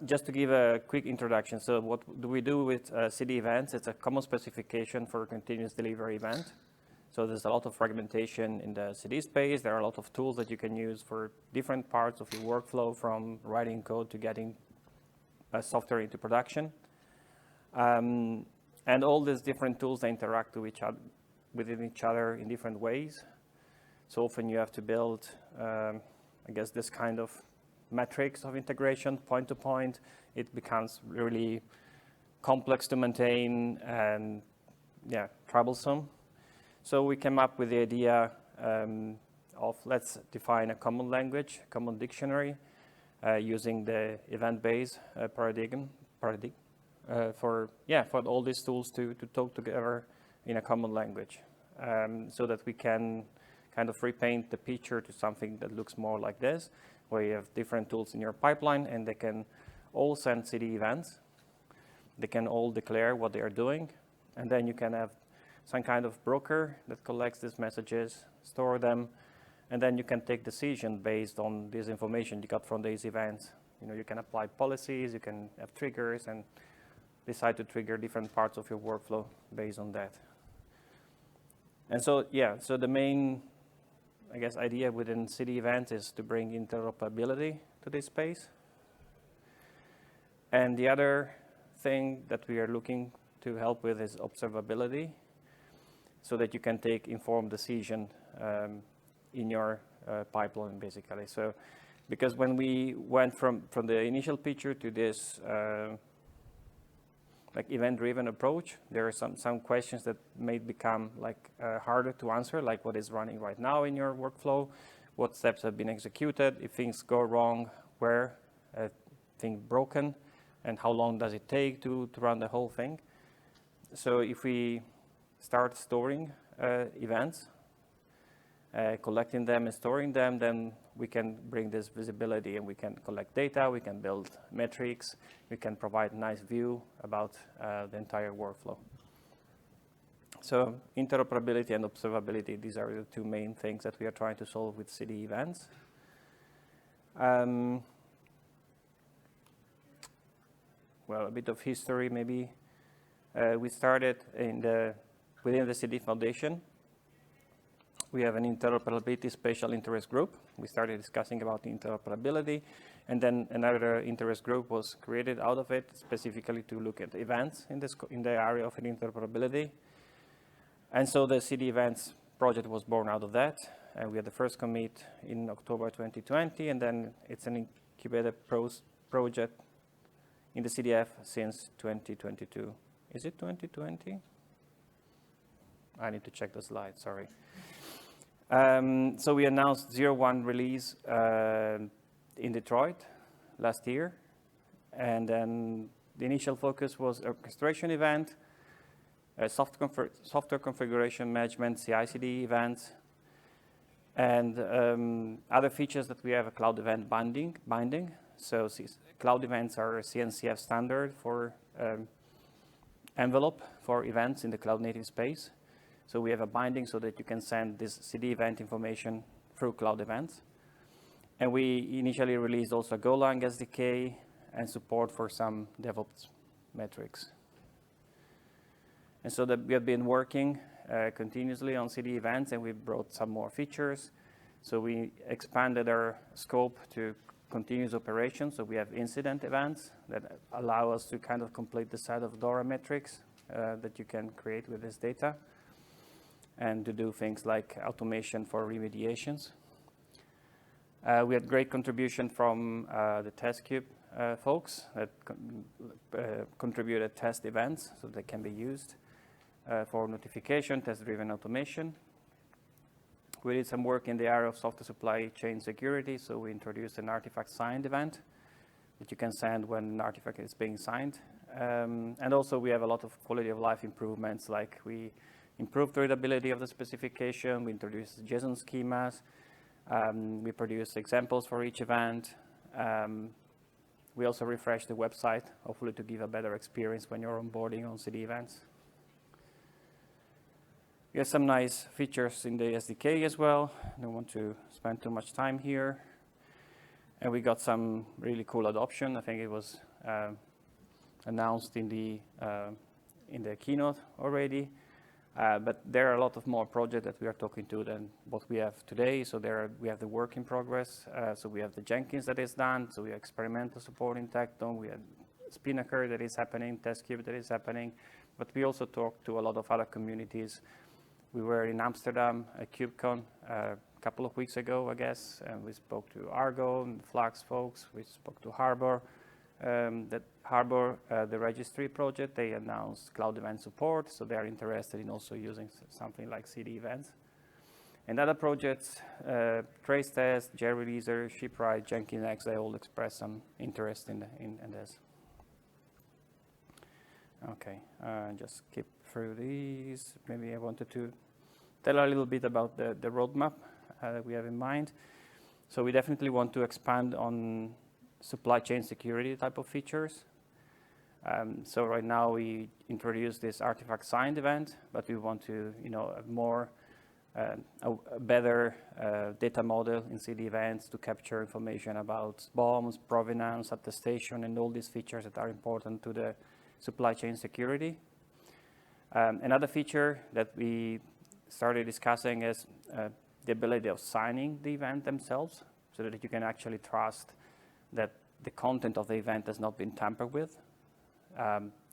Just to give a quick introduction, so what do we do with CDEvents? It's a common specification for a continuous delivery event. So there's a lot of fragmentation in the CD space. There are a lot of tools that you can use for different parts of your workflow, from writing code to getting software into production. And all these different tools, they interact within each other in different ways. So often you have to build, I guess, this kind of metrics of integration, point to point. It becomes really complex to maintain and, yeah, troublesome. So we came up with the idea of let's define a common language, common dictionary, using the event-based paradigm for all these tools to talk together in a common language, so that we can kind of repaint the picture to something that looks more like this, where you have different tools in your pipeline and they can all send CDEvents. They can all declare what they are doing, and then you can have some kind of broker that collects these messages, store them, and then you can take decision based on this information you got from these events. You know, you can apply policies, you can have triggers, and decide to trigger different parts of your workflow based on that. And so, yeah, so the main, I guess, idea within CDEvents is to bring interoperability to this space. And the other thing that we are looking to help with is observability, so that you can take informed decision in your pipeline, basically. So, because when we went from the initial picture to this like event-driven approach, there are some questions that may become like harder to answer, like what is running right now in your workflow, what steps have been executed, if things go wrong, where things broken, and how long does it take to run the whole thing. So if we start storing events, collecting them and storing them, then we can bring this visibility and we can collect data, we can build metrics, we can provide a nice view about the entire workflow. So interoperability and observability, these are the two main things that we are trying to solve with CDEvents. Well, a bit of history maybe. We started within the CD Foundation. We have an interoperability special interest group. We started discussing about interoperability, and then another interest group was created out of it, specifically to look at events in the area of interoperability. And so the CDEvents project was born out of that. And we had the first commit in October 2020, and then it's an incubated project in the CDF since 2022. Is it 2020? I need to check the slide, sorry. So we announced 0.1 release in Detroit last year. And then the initial focus was orchestration event, software configuration management, CI/CD events, and other features that we have a cloud event binding. So cloud events are a CNCF standard for envelope for events in the cloud native space. So we have a binding so that you can send this CD event information through cloud events. And we initially released also a Golang SDK and support for some DevOps metrics. And so that we have been working continuously on CDEvents, and we brought some more features. So we expanded our scope to continuous operations. So we have incident events that allow us to kind of complete the set of DORA metrics that you can create with this data, and to do things like automation for remediations. We had great contribution from the TestCube folks that contributed test events so they can be used for notification, test-driven automation. We did some work in the area of software supply chain security, so we introduced an artifact signed event that you can send when an artifact is being signed. And also we have a lot of quality of life improvements, like we improved the readability of the specification, we introduced JSON schemas, we produced examples for each event. We also refreshed the website, hopefully to give a better experience when you're onboarding on CDEvents. We have some nice features in the SDK as well. I don't want to spend too much time here. And we got some really cool adoption. I think it was announced in the keynote already. But there are a lot of more projects that we are talking to than what we have today. So we have the work in progress. So we have the Jenkins that is done. So we have experimental support in Tecton. We have Spinnaker that is happening, TestCube that is happening. But we also talk to a lot of other communities. We were in Amsterdam at KubeCon a couple of weeks ago, I guess, and we spoke to Argo and Flux folks. We spoke to Harbor. The registry project, they announced cloud event support, so they are interested in also using something like CDEvents. And other projects, TraceTest, JReleaser, Shipwright, Jenkins, they all express some interest in this. Okay, just skip through these. Maybe I wanted to tell a little bit about the roadmap that we have in mind. So we definitely want to expand on supply chain security type of features. So right now we introduced this artifact signed event, but we want to, have more, a better data model in CDEvents to capture information about bombs, provenance, attestation, and all these features that are important to the supply chain security. Another feature that we started discussing is the ability of signing the event themselves, so that you can actually trust that the content of the event has not been tampered with.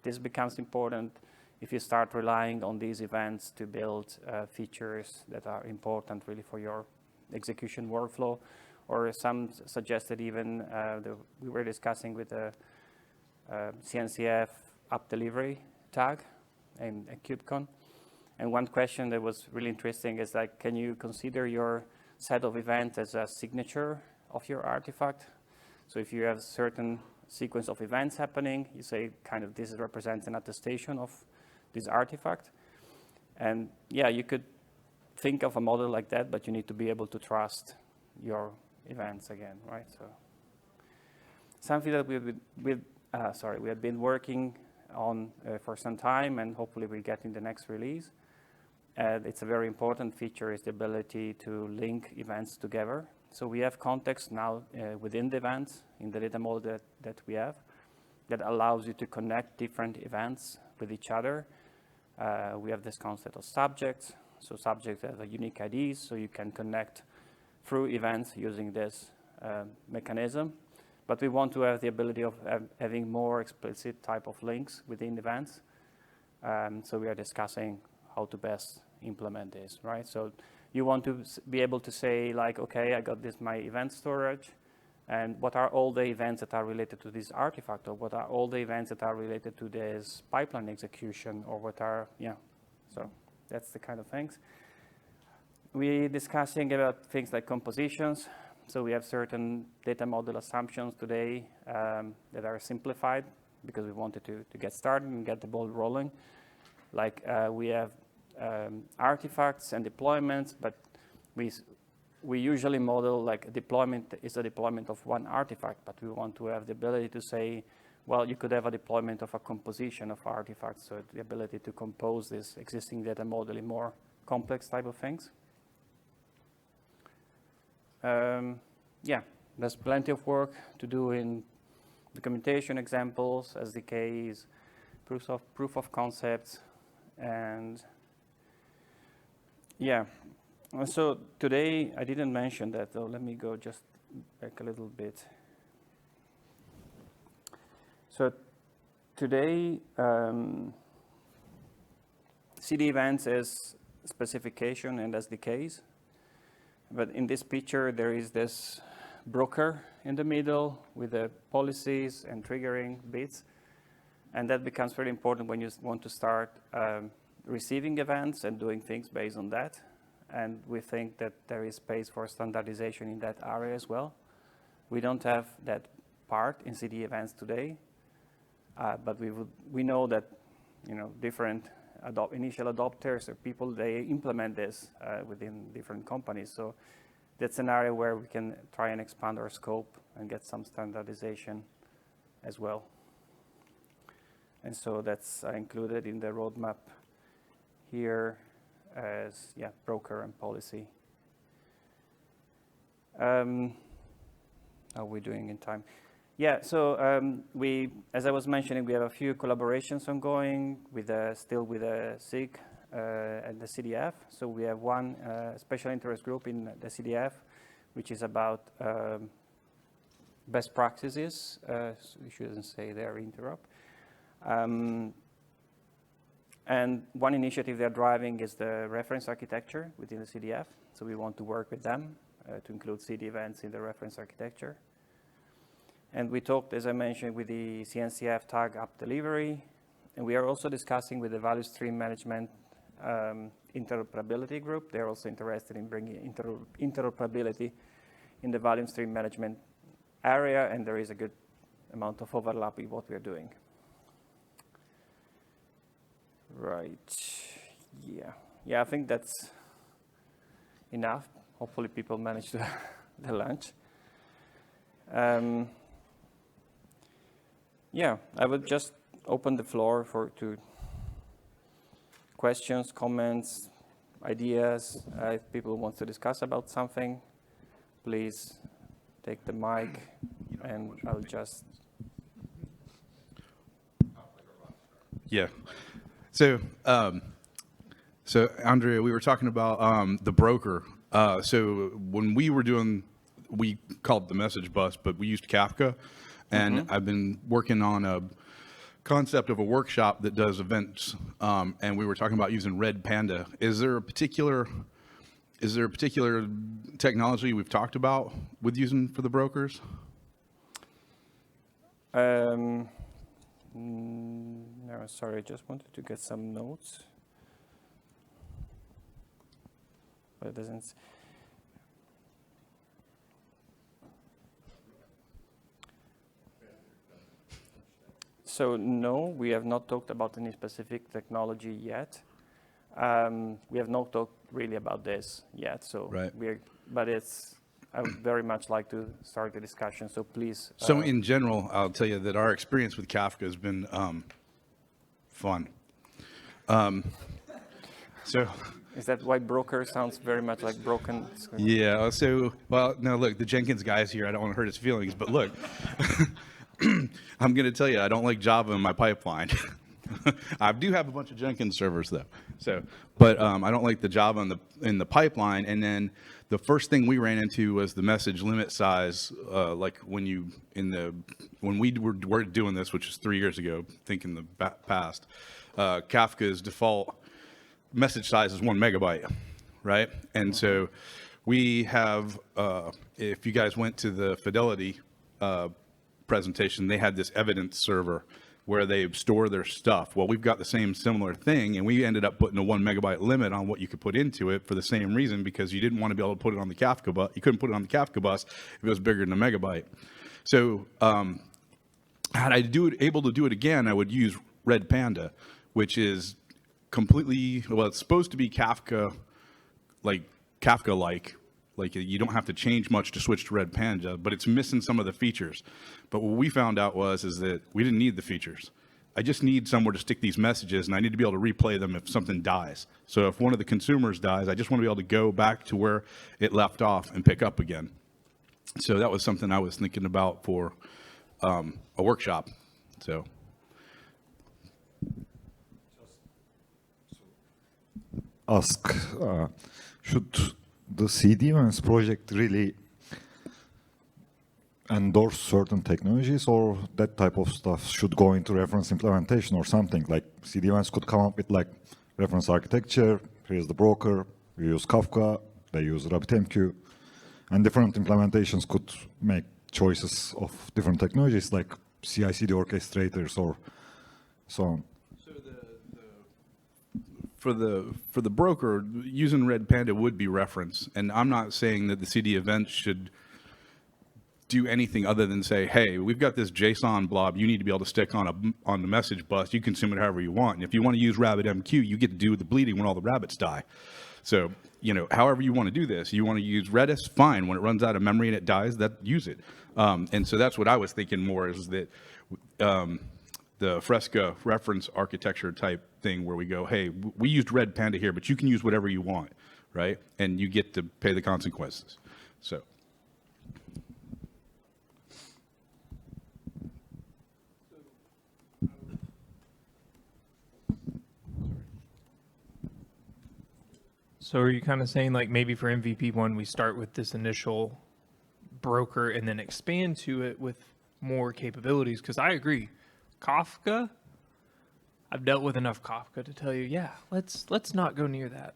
This becomes important if you start relying on these events to build features that are important really for your execution workflow, or some suggested even, we were discussing with the CNCF app delivery tag at KubeCon. And one question that was really interesting is like, can you consider your set of events as a signature of your artifact? So if you have a certain sequence of events happening, you say kind of this represents an attestation of this artifact. And yeah, you could think of a model like that, but you need to be able to trust your events again, right? So something that we have been working on for some time, and hopefully we'll get in the next release. It's a very important feature, is the ability to link events together. So we have context now within the events in the data model that we have that allows you to connect different events with each other. We have this concept of subjects. So subjects have a unique IDs, so you can connect through events using this mechanism. But we want to have the ability of having more explicit type of links within events. So we are discussing how to best implement this, right? So you want to be able to say like, okay, I got my event storage, and what are all the events that are related to this artifact, or what are all the events that are related to this pipeline execution, or what are, so that's the kind of things. We're discussing about things like compositions. So we have certain data model assumptions today that are simplified because we wanted to get started and get the ball rolling. Like we have artifacts and deployments, but we usually model like a deployment is a deployment of one artifact, but we want to have the ability to say, well, you could have a deployment of a composition of artifacts, so the ability to compose this existing data model in more complex type of things. There's plenty of work to do in documentation examples, SDKs, proof of concepts, and so today I didn't mention that, though. Let me go just back a little bit. So today, CDEvents is specification and SDKs. But in this picture, there is this broker in the middle with the policies and triggering bits. And that becomes very important when you want to start receiving events and doing things based on that. And we think that there is space for standardization in that area as well. We don't have that part in CDEvents today, but we know that different initial adopters or people, they implement this within different companies. So that's an area where we can try and expand our scope and get some standardization as well. And so that's included in the roadmap here as broker and policy. how we're doing in time. Yeah, so we, as I was mentioning, we have a few collaborations ongoing with still with SIG and the CDF. So we have one special interest group in the CDF, which is about best practices. So we shouldn't say there, interrupt. And one initiative they're driving is the reference architecture within the CDF. So we want to work with them to include CDEvents in the reference architecture. And we talked, as I mentioned, with the CNCF tag app delivery. And we are also discussing with the value stream management interoperability group. They're also interested in bringing interoperability in the value stream management area. And there is a good amount of overlap with what we're doing. Right. Yeah, I think that's enough. Hopefully people manage the lunch. Yeah, I would just open the floor to questions, comments, ideas. If people want to discuss about something, please take the mic and I'll just... Yeah. So Andrea, we were talking about the broker. So when we were doing, we called it the message bus, but we used Kafka. And I've been working on a concept of a workshop that does events. And we were talking about using Red Panda. Is there a particular technology we've talked about with using for the brokers? No, sorry, I just wanted to get some notes. But it doesn't. So no, we have not talked about any specific technology yet. We have not talked really about this yet. So right. I would very much like to start the discussion. So please. So in general, I'll tell you that our experience with Kafka has been fun. So. Is that why broker sounds very much like broken? Yeah. So, well, no, look, the Jenkins guy's here. I don't want to hurt his feelings, but look, I'm going to tell you, I don't like Java in my pipeline. I do have a bunch of Jenkins servers though. So, but I don't like the Java in the pipeline. And then the first thing we ran into was the message limit size. Like when we were doing this, which is 3 years ago, think in the past, Kafka's default message size is 1 megabyte, right? And so we have, if you guys went to the Fidelity presentation, they had this evidence server where they store their stuff. Well, we've got the same similar thing, and we ended up putting a 1 megabyte limit on what you could put into it for the same reason, because you didn't want to be able to put it on the Kafka bus. You couldn't put it on the Kafka bus if it was bigger than a megabyte. So had I able to do it again, I would use Red Panda, which is completely, well, it's supposed to be Kafka-like. Like you don't have to change much to switch to Red Panda, but it's missing some of the features. But what we found out is that we didn't need the features. I just need somewhere to stick these messages, and I need to be able to replay them if something dies. So if one of the consumers dies, I just want to be able to go back to where it left off and pick up again. So that was something I was thinking about for a workshop. So. Ask, should the CDEvents project really endorse certain technologies, or that type of stuff should go into reference implementation or something? Like CDEvents could come up with like reference architecture, here's the broker, we use Kafka, they use RabbitMQ, and different implementations could make choices of different technologies like CI/CD orchestrators or so on. For the broker, using Red Panda would be reference, and I'm not saying that the CDEvents should do anything other than say, hey, we've got this JSON blob you need to be able to stick on the message bus. You consume it however you want, and if you want to use RabbitMQ, you get to do the bleeding when all the rabbits die. So, however you want to do this, you want to use Redis, fine. When it runs out of memory and it dies, use it. And so that's what I was thinking more is that. The Fresca reference architecture type thing where we go, hey, we used Red Panda here, but you can use whatever you want, right? And you get to pay the consequences. So. So are you kind of saying like maybe for MVP one, we start with this initial broker and then expand to it with more capabilities? Because I agree, Kafka, I've dealt with enough Kafka to tell you, yeah, let's not go near that.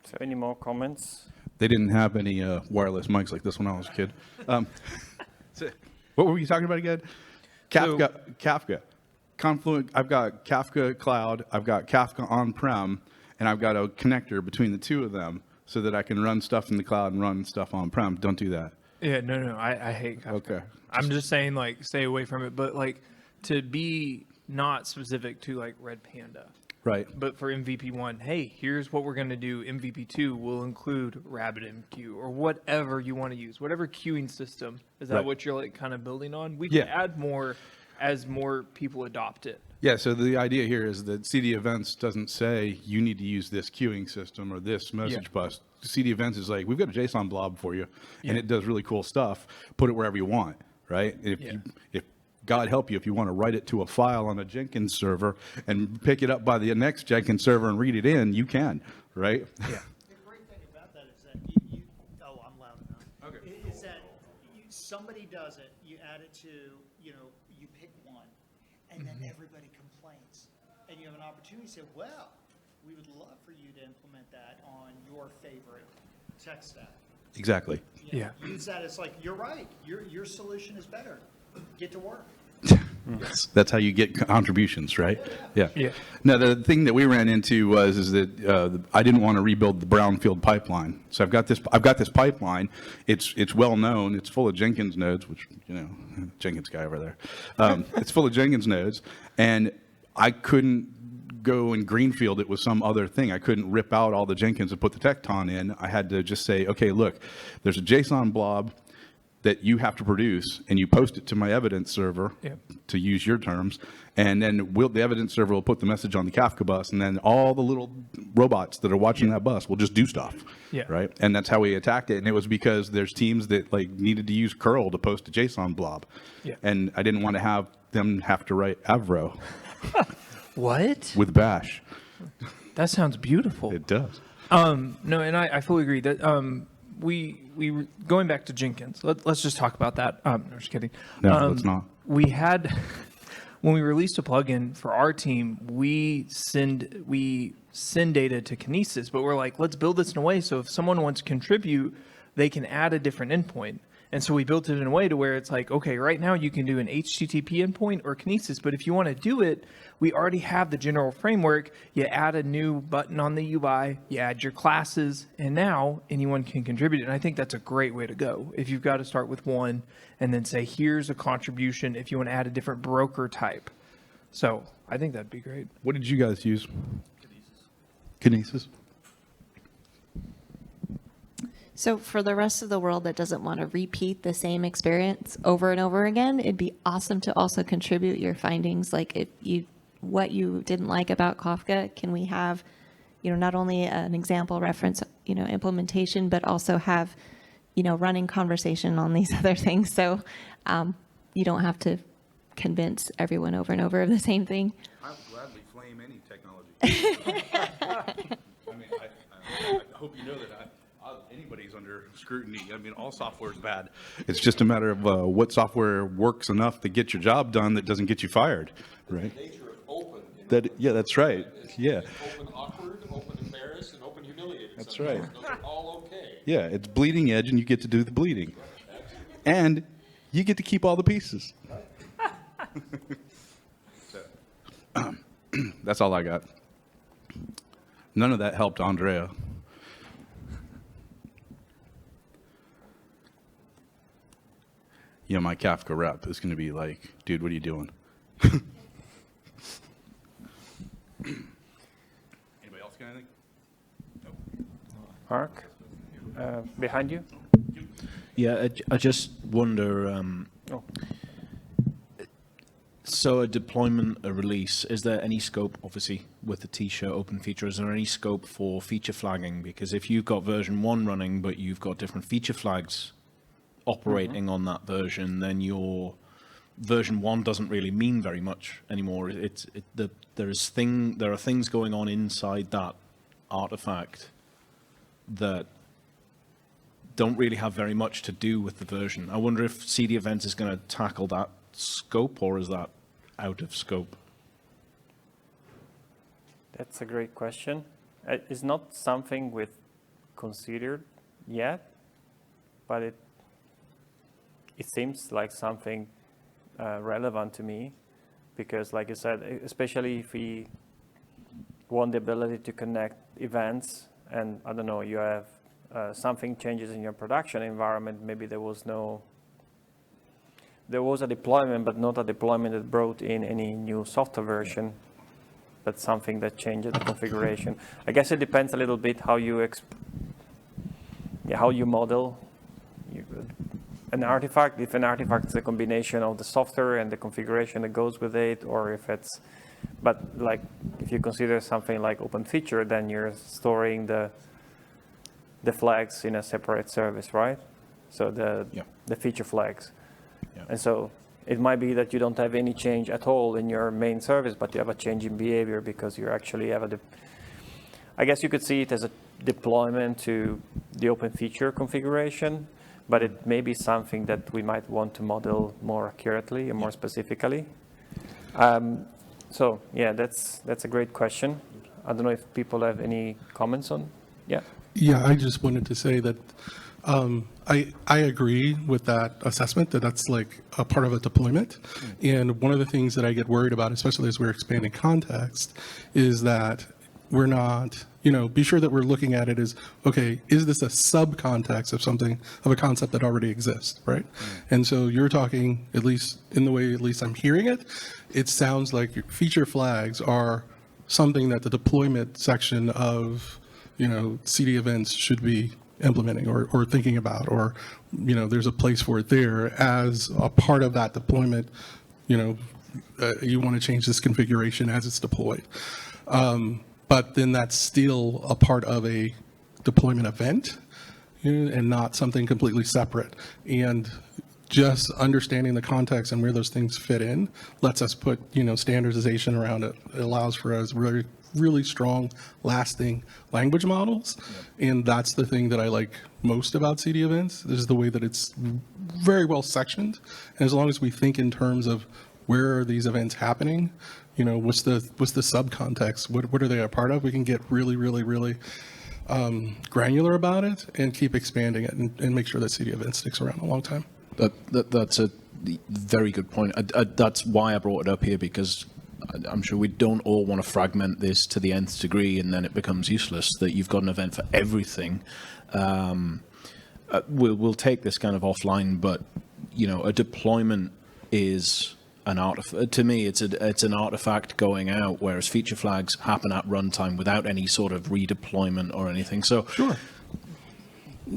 So any more comments? They didn't have any wireless mics like this when I was a kid. What were you talking about again? Kafka. Confluent. I've got Kafka Cloud. I've got Kafka on-prem, and I've got a connector between the two of them so that I can run stuff in the cloud and run stuff on-prem. Don't do that. Yeah, no, I hate Kafka. Okay. I'm just saying, like, stay away from it, but like to be not specific to like Red Panda. Right. But for MVP1, hey, here's what we're going to do. MVP2 will include RabbitMQ or whatever you want to use, whatever queuing system. Is that Right. what you're like kind of building on? We can Yeah. add more as more people adopt it. Yeah, so the idea here is that CDEvents doesn't say you need to use this queuing system or this message bus. CDEvents is like, we've got a JSON blob for you, and it does really cool stuff. Put it wherever you want, right? If God help you, if you want to write it to a file on a Jenkins server and pick it up by the next Jenkins server and read it in, you can, right? Yeah. The great thing about that is that oh, I'm loud enough. Okay. Is that somebody does it, you add it to, you pick one, and then everybody complains. And you have an opportunity to say, well, we would love for you to implement that on your favorite tech stack. Exactly. Yeah. Use that as like, you're right, your solution is better. Get to work. That's how you get contributions, right? Yeah. Yeah. Now, the thing that we ran into is that I didn't want to rebuild the brownfield pipeline. So I've got this pipeline. It's well known. It's full of Jenkins nodes, which, Jenkins guy over there. It's full of Jenkins nodes, and I couldn't go and greenfield it with some other thing. I couldn't rip out all the Jenkins and put the Tecton in. I had to just say, okay, look, there's a JSON blob that you have to produce, and you post it to my evidence server, to use your terms, and then the evidence server will put the message on the Kafka bus, and then all the little robots that are watching that bus will just do stuff, right? And that's how we attacked it, and it was because there's teams that like needed to use curl to post a JSON blob, and I didn't want to have them have to write Avro What? with Bash. That sounds beautiful. It does. No, and I fully agree that we going back to Jenkins. Let's just talk about that. No, just kidding. No, let's not. We had when we released a plugin for our team, we send data to Kinesis, but we're like, let's build this in a way so if someone wants to contribute, they can add a different endpoint. And so we built it in a way to where it's like, okay, right now you can do an HTTP endpoint or Kinesis, but if you want to do it, we already have the general framework. You add a new button on the UI, you add your classes, and now anyone can contribute. And I think that's a great way to go. If you've got to start with one and then say, here's a contribution if you want to add a different broker type. So I think that'd be great. What did you guys use? Kinesis. So for the rest of the world that doesn't want to repeat the same experience over and over again, it'd be awesome to also contribute your findings. Like what you didn't like about Kafka, can we have, not only an example reference, implementation, but also have, running conversation on these other things. So you don't have to convince everyone over and over of the same thing. I'll gladly flame any technology. I mean, I hope you know that anybody's under scrutiny. I mean, all software is bad. It's just a matter of what software works enough to get your job done that doesn't get you fired, right? The nature of open. That's right. Yeah. Open awkward, open embarrassed, and open humiliated. That's Sometimes right. those are all okay. Yeah, it's bleeding edge, and you get to do the bleeding, and you get to keep all the pieces. That's all I got. None of that helped Andrea. My Kafka rep is going to be like, dude, what are you doing? Anybody else got anything? Mark, behind you. Yeah, I just wonder. So a deployment, a release, is there any scope, obviously, with the T-shirt open feature, is there any scope for feature flagging? Because if you've got version 1 running, but you've got different feature flags operating on that version, then your version 1 doesn't really mean very much anymore. There are things going on inside that artifact that don't really have very much to do with the version. I wonder if CDEvents is going to tackle that scope, or is that out of scope? That's a great question. It's not something we've considered yet, but it seems like something relevant to me, because like you said, especially if we want the ability to connect events, and I don't know, you have something changes in your production environment, maybe there was a deployment, but not a deployment that brought in any new software version, but something that changes the configuration. I guess it depends a little bit how you model an artifact. If an artifact is a combination of the software and the configuration that goes with it, or if it's, but like if you consider something like open feature, then you're storing the flags in a separate service, right? So the feature flags. Yeah. And so it might be that you don't have any change at all in your main service, but you have a change in behavior because you actually have I guess you could see it as a deployment to the open feature configuration, but it may be something that we might want to model more accurately and more specifically. So yeah, that's a great question. I don't know if people have any comments on, yeah? Yeah, I just wanted to say that I agree with that assessment, that that's like a part of a deployment. And one of the things that I get worried about, especially as we're expanding context, is that we're not, be sure that we're looking at it as, okay, is this a sub-context of something, of a concept that already exists, right? And so you're talking, at least in the way at least I'm hearing it, it sounds like your feature flags are something that the deployment section of CDEvents should be implementing or thinking about, or there's a place for it there as a part of that deployment. You want to change this configuration as it's deployed, but then that's still a part of a deployment event, and not something completely separate. And just understanding the context and where those things fit in lets us put standardization around it. It allows for us really strong, lasting language models. And that's the thing that I like most about CDEvents, is the way that it's very well sectioned. And as long as we think in terms of where are these events happening, what's the subcontext, what are they a part of, we can get really granular about it and keep expanding it and make sure that CDEvents sticks around a long time. That's a very good point. That's why I brought it up here, because I'm sure we don't all want to fragment this to the nth degree and then it becomes useless, that you've got an event for everything. We'll take this kind of offline, but a deployment is an artifact. To me, it's an artifact going out, whereas feature flags happen at runtime without any sort of redeployment or anything. So sure.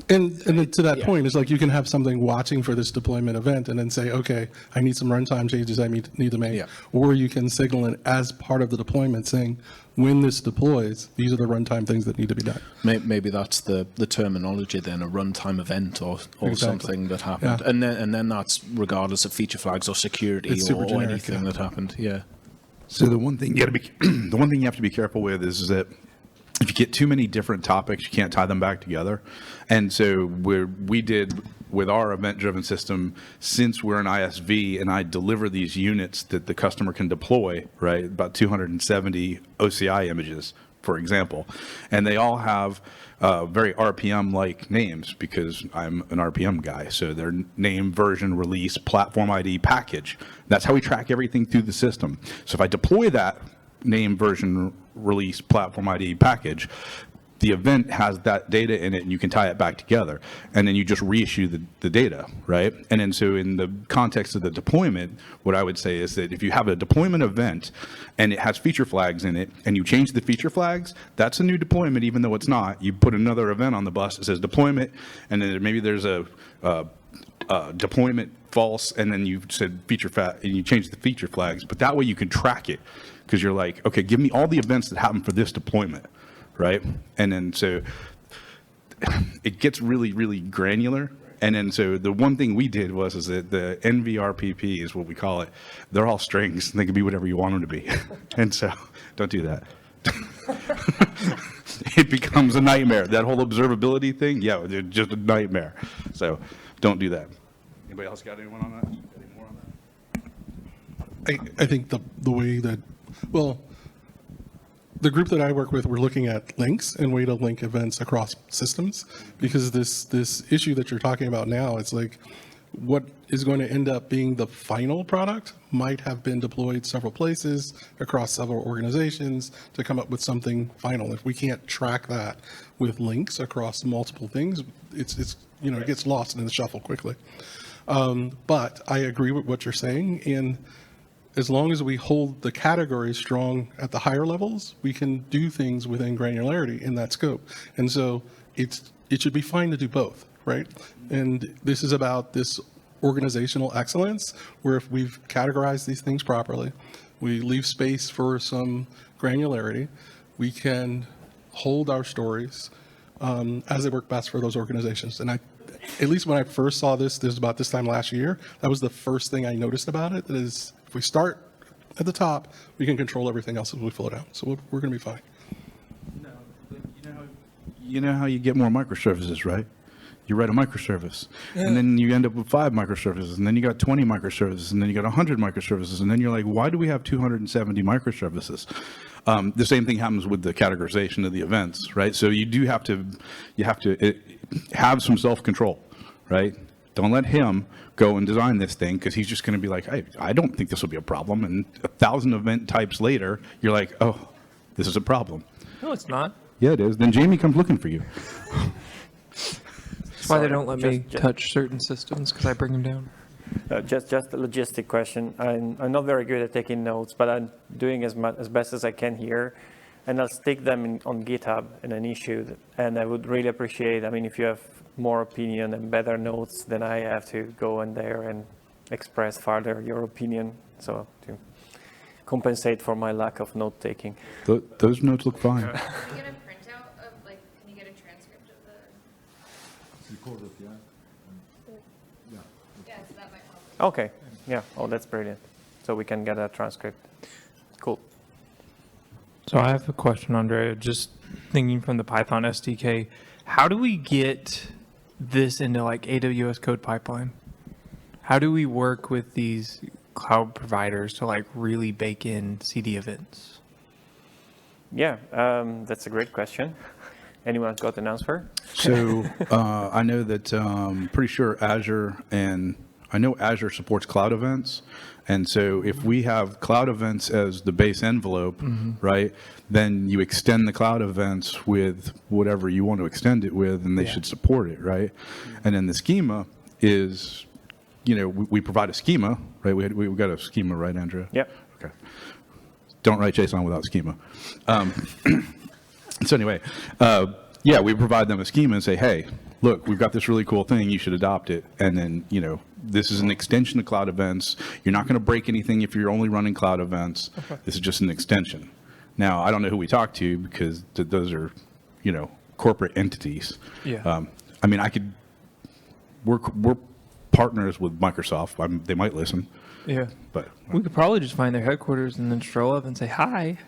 And to that point, it's like you can have something watching for this deployment event and then say, okay, I need some runtime changes I need to make. Yeah. Or you can signal it as part of the deployment saying, when this deploys, these are the runtime things that need to be done. Maybe that's the terminology then, a runtime event or Exactly. something that happened. Yeah. And then that's regardless of feature flags or security It's super or generic, anything yeah. that happened. Yeah. So the one thing you have to be careful with is that if you get too many different topics, you can't tie them back together. And so we did with our event-driven system, since we're an ISV and I deliver these units that the customer can deploy, right, about 270 OCI images, for example, and they all have very RPM-like names because I'm an RPM guy. So their name, version, release, platform ID, package. That's how we track everything through the system. So if I deploy that name, version, release, platform ID, package, the event has that data in it and you can tie it back together. And then you just reissue the data, right? And then so in the context of the deployment, what I would say is that if you have a deployment event and it has feature flags in it and you change the feature flags, that's a new deployment even though it's not. You put another event on the bus that says deployment, and then maybe there's a deployment false, and then you said and you changed the feature flags, but that way you can track it, because you're like, okay, give me all the events that happen for this deployment, right? And then so it gets really, really granular. And then so the one thing we did is that the NVRPP is what we call it. They're all strings, and they can be whatever you want them to be. And so don't do that. It becomes a nightmare. That whole observability thing, yeah, it's just a nightmare. So don't do that. Anybody else got anyone on that? Any more on that? I think the way that, well, the group that I work with, we're looking at links and way to link events across systems, because this issue that you're talking about now, it's like what is going to end up being the final product might have been deployed several places across several organizations to come up with something final. If we can't track that with links across multiple things, it's it gets lost in the shuffle quickly. But I agree with what you're saying, and as long as we hold the category strong at the higher levels, we can do things within granularity in that scope. And so it should be fine to do both, right? And this is about this organizational excellence, where if we've categorized these things properly, we leave space for some granularity, we can hold our stories as they work best for those organizations. And at least when I first saw this was about this time last year, that was the first thing I noticed about it, is if we start at the top, we can control everything else as we flow down. So we're going to be fine. No, you know how you get more microservices, right? You write a microservice, and then you end up with 5 microservices, and then you got 20 microservices, and then you got 100 microservices, and then you're like, why do we have 270 microservices? The same thing happens with the categorization of the events, right? So you have to have some self-control, right? Don't let him go and design this thing, because he's just going to be like, hey, I don't think this will be a problem. And 1,000 event types later, you're like, oh, this is a problem. No, it's not. Yeah, it is. Then Jamie comes looking for you. That's why they don't let me touch certain systems, because I bring them down. Just a logistic question. I'm not very good at taking notes, but I'm doing as best as I can here, and I'll stick them on GitHub in an issue. And I would really appreciate, if you have more opinion and better notes, then I have to go in there and express further your opinion, so to compensate for my lack of note taking. Those notes look fine. Can you get a printout of, can you get a transcript of the? It's recorded, yeah. Yeah, so that might help. Okay, yeah, oh, that's brilliant. So we can get a transcript. Cool. So I have a question, Andrea, just thinking from the Python SDK, how do we get this into AWS code pipeline? How do we work with these cloud providers to really bake in CDEvents? Yeah, that's a great question. Anyone got an answer? So I know that pretty sure I know Azure supports cloud events. And so if we have cloud events as the base envelope, right, then you extend the cloud events with whatever you want to extend it with, and they should support it, right? And then the schema is, we provide a schema, right? We got a schema, right, Andrea? Yep. Okay. Don't write JSON without schema. So anyway, we provide them a schema and say, hey, look, we've got this really cool thing, you should adopt it. And then, this is an extension of cloud events. You're not going to break anything if you're only running cloud events. This is just an extension. Now, I don't know who we talk to, because those are, corporate entities. Yeah. We're partners with Microsoft. They might listen. Yeah. But We could probably just find their headquarters and then stroll up and say, hi,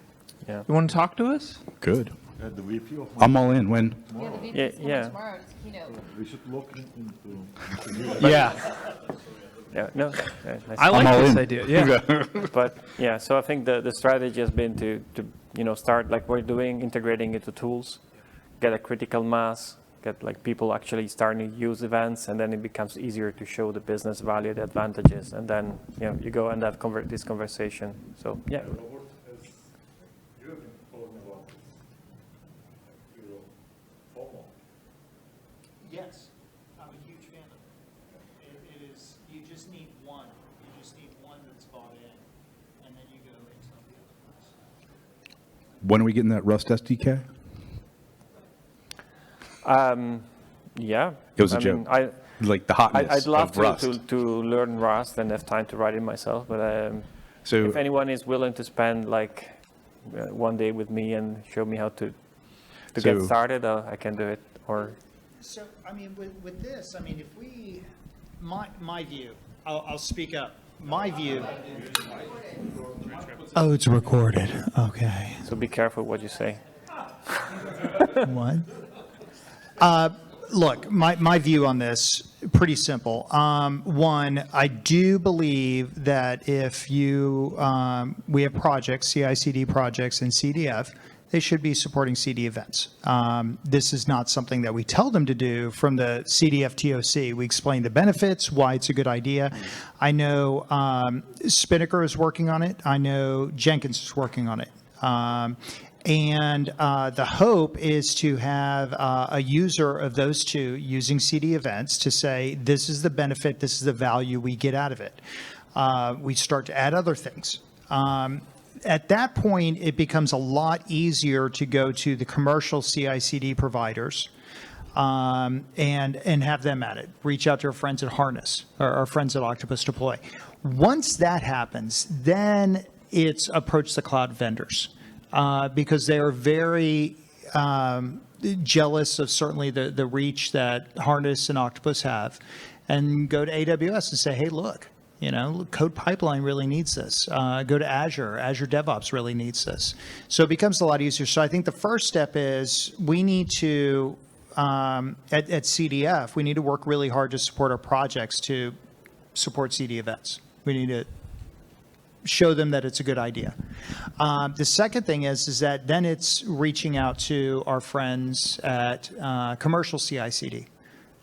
Yeah. you want to talk to us? good. The VP of I'm all in. When? Yeah, the VP's Yeah, coming yeah. tomorrow to keynote. we should look into Yeah. Yeah, no. Nice. I like all this in. idea. Yeah. But yeah, so I think the strategy has been to start like we're doing, integrating into tools, get a critical mass, get people actually starting to use events, and then it becomes easier to show the business value, the advantages, and then you go and have this conversation. So yeah. Yes, I'm a huge fan of it. It is, you just need one. You just need one that's bought in, and then you go into the other ones. When are we getting that Rust SDK? Yeah. It was a I joke. mean, like the hotness I'd love of Rust. to learn Rust and have time to write it myself, but So if anyone is willing to spend like one day with me and show me how to get So- started, I can do it. Or So, I mean, with this, I mean, if we, my view, I'll speak up. My view. Oh, it's recorded. Okay. so be careful what you say. What? Look, my view on this, pretty simple. One, I do believe that if we have projects, CI/CD projects in CDF, they should be supporting CDEvents. This is not something that we tell them to do from the CDF TOC. We explain the benefits, why it's a good idea. I know Spinnaker is working on it. I know Jenkins is working on it. And the hope is to have a user of those two using CDEvents to say, this is the benefit, this is the value we get out of it. We start to add other things. At that point, it becomes a lot easier to go to the commercial CI/CD providers and have them at it. Reach out to our friends at Harness or our friends at Octopus Deploy. Once that happens, then it's approach the cloud vendors. Because they are very jealous of certainly the reach that Harness and Octopus have, and go to AWS and say, hey, look, Code Pipeline really needs this. Go to Azure. Azure DevOps really needs this. So it becomes a lot easier. So I think the first step is we need to, at CDF, we need to work really hard to support our projects to support CDEvents. We need to show them that it's a good idea. The second thing is that then it's reaching out to our friends at commercial CI/CD.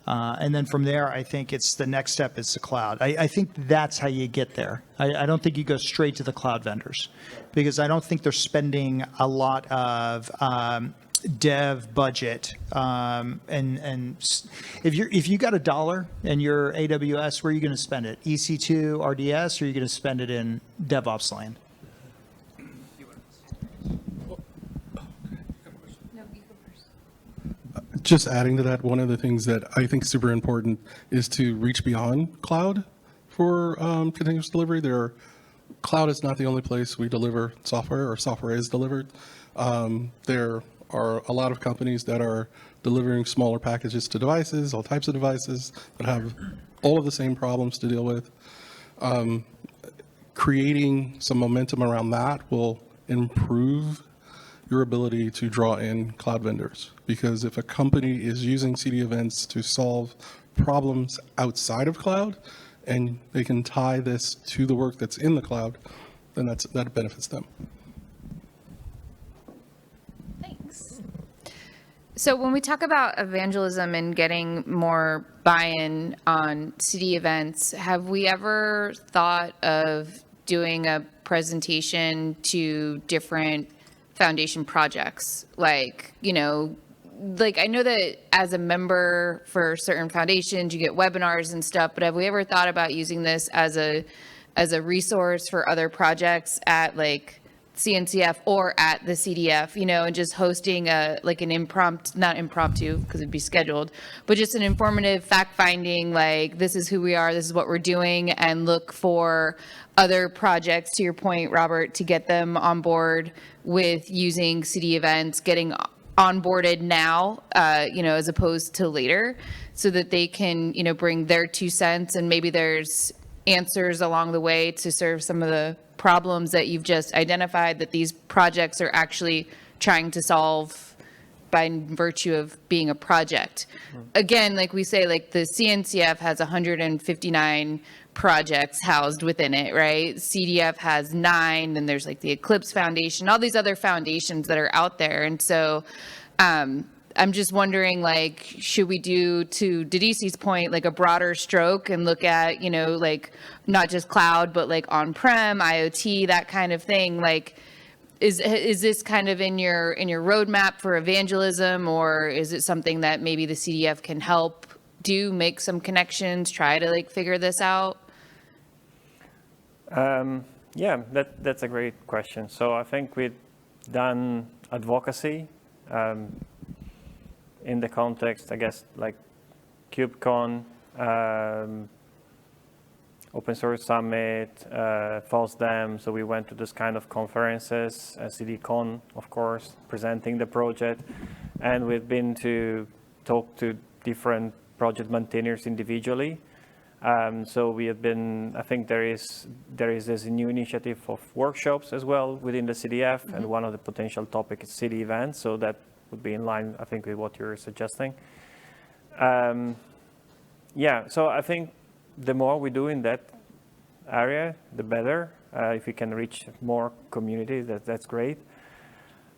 And then from there, I think it's the next step is the cloud. I think that's how you get there. I don't think you go straight to the cloud vendors, because I don't think they're spending a lot of dev budget. And if you got $1 in your AWS, where are you going to spend it? EC2, RDS, or are you going to spend it in DevOps land? No, you go first. Just adding to that, one of the things that I think is super important is to reach beyond cloud for continuous delivery. Cloud is not the only place we deliver software, or software is delivered. There are a lot of companies that are delivering smaller packages to devices, all types of devices that have all of the same problems to deal with. Creating some momentum around that will improve your ability to draw in cloud vendors. Because if a company is using CDEvents to solve problems outside of cloud, and they can tie this to the work that's in the cloud, then that benefits them. Thanks. So when we talk about evangelism and getting more buy-in on CDEvents, have we ever thought of doing a presentation to different foundation projects? Like I know that as a member for certain foundations, you get webinars and stuff, but have we ever thought about using this as a resource for other projects at like CNCF or at the CDF, and just hosting an not impromptu because it'd be scheduled, but just an informative fact-finding, like this is who we are, this is what we're doing, and look for other projects, to your point, Robert, to get them on board with using CDEvents, getting onboarded now, as opposed to later, so that they can, bring their 2 cents, and maybe there's answers along the way to serve some of the problems that you've just identified that these projects are actually trying to solve by virtue of being a project. Again, like we say, like the CNCF has 159 projects housed within it, right? CDF has 9, then there's like the Eclipse Foundation, all these other foundations that are out there. And so I'm just wondering, like, should we do, to Dedisi's point, like a broader stroke and look at, like not just cloud, but like on-prem, IoT, that kind of thing? Like, is this kind of in your roadmap for evangelism, or is it something that maybe the CDF can help do, make some connections, try to like figure this out? Yeah, that's a great question. So I think we've done advocacy in the context, I guess, like KubeCon, Open Source Summit, FOSDEM. So we went to this kind of conferences, CDCon, of course, presenting the project. And we've been to talk to different project maintainers individually. So we have been, I think there is this new initiative of workshops as well within the CDF, and one of the potential topics is CDEvents. So that would be in line, I think, with what you're suggesting. Yeah, so I think the more we do in that area, the better. If we can reach more communities, that's great.